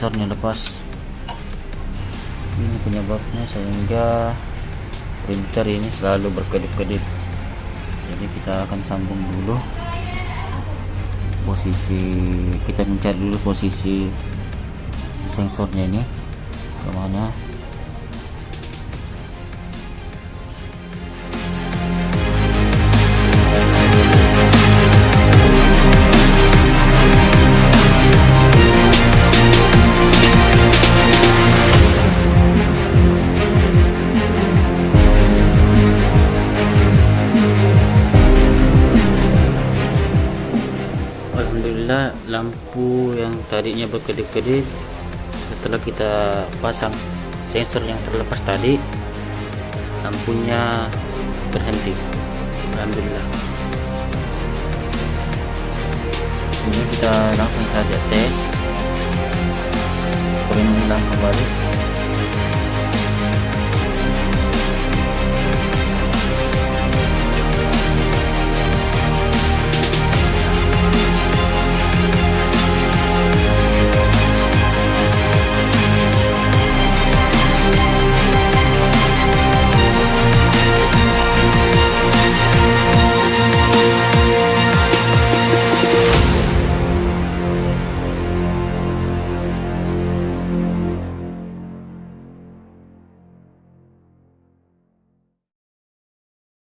sensornya lepas. Ini penyebabnya sehingga printer ini selalu berkedip-kedip. Jadi kita akan sambung dulu posisi, kita mencari dulu posisi sensornya ini kemana. Alhamdulillah, lampu yang tadinya berkedip-kedip setelah kita pasang sensor yang terlepas tadi, lampunya berhenti. Alhamdulillah. Ini kita langsung saja tes. Ulang kembali.